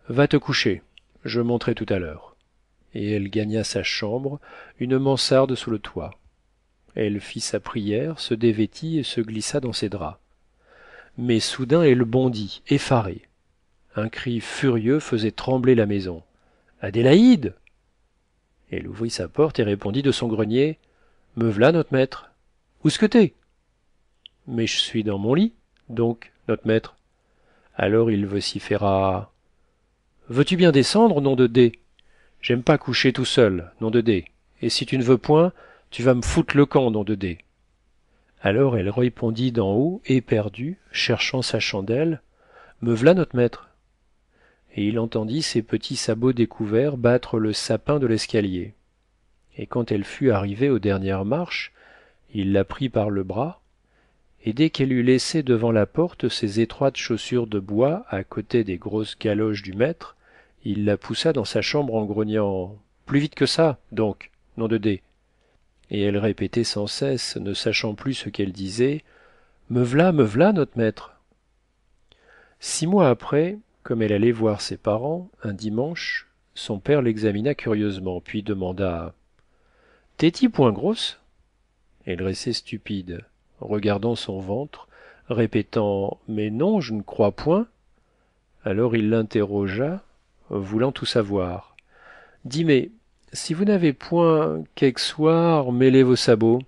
va te coucher, je monterai tout à l'heure. Et elle gagna sa chambre, une mansarde sous le toit. Elle fit sa prière, se dévêtit et se glissa dans ses draps. Mais soudain elle bondit, effarée. Un cri furieux faisait trembler la maison. Adélaïde! Elle ouvrit sa porte et répondit de son grenier. Me v'là, not maître. Ousque t'es? Mais je suis dans mon lit, donc, not maître. Alors il vociféra. Veux-tu bien descendre, nom de D? J'aime pas coucher tout seul, nom de D. Et si tu ne veux point, tu vas me foutre le camp, nom de D. Alors elle répondit d'en haut, éperdue, cherchant sa chandelle. Me v'là, not maître. Et il entendit ses petits sabots découverts battre le sapin de l'escalier. Et quand elle fut arrivée aux dernières marches, il la prit par le bras, et dès qu'elle eut laissé devant la porte ses étroites chaussures de bois à côté des grosses galoches du maître, il la poussa dans sa chambre en grognant. Plus vite que ça, donc, nom de D. Et elle répétait sans cesse, ne sachant plus ce qu'elle disait. Me v'là, not maître. 6 mois après, comme elle allait voir ses parents, un dimanche, son père l'examina curieusement, puis demanda. T'es-tu point grosse? Elle restait stupide, regardant son ventre, répétant. Mais non, je ne crois point. Alors il l'interrogea, voulant tout savoir. Dis mais, si vous n'avez point quelque soir mêlé vos sabots?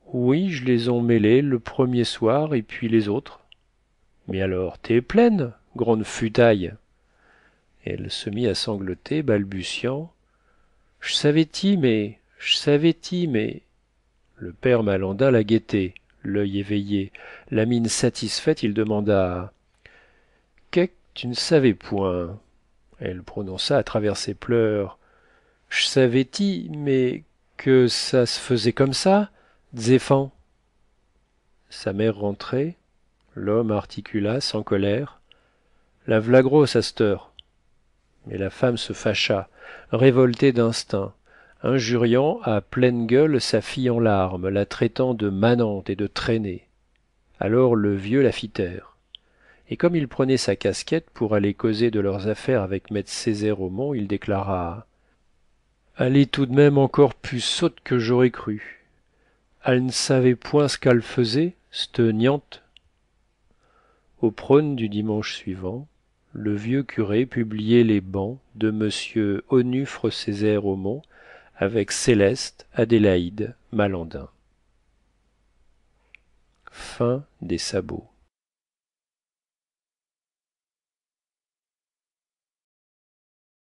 Oui, je les ont mêlés le premier soir et puis les autres. Mais alors, t'es pleine, grande futaille. Elle se mit à sangloter, balbutiant. J'savais-ti, mais. Le père Malandain la guettait, l'œil éveillé, la mine satisfaite, il demanda. Qué que tu ne savais point? Elle prononça à travers ses pleurs. J'savais-ti, mais que ça se faisait comme ça, d'zéphant. Sa mère rentrait, l'homme articula sans colère. La v'là grosse à c't'heure. Mais la femme se fâcha, révoltée d'instinct, injuriant à pleine gueule sa fille en larmes, la traitant de manante et de traînée. Alors le vieux la fit taire. Et comme il prenait sa casquette pour aller causer de leurs affaires avec maître Césaire Omont, il déclara. Elle est tout de même encore plus sotte que j'aurais cru. Elle ne savait point ce qu'elle faisait, c'te niante. Au prône du dimanche suivant, le vieux curé publiait les bans de monsieur Onufre Césaire Omont avec Céleste Adélaïde Malandain. Fin des sabots.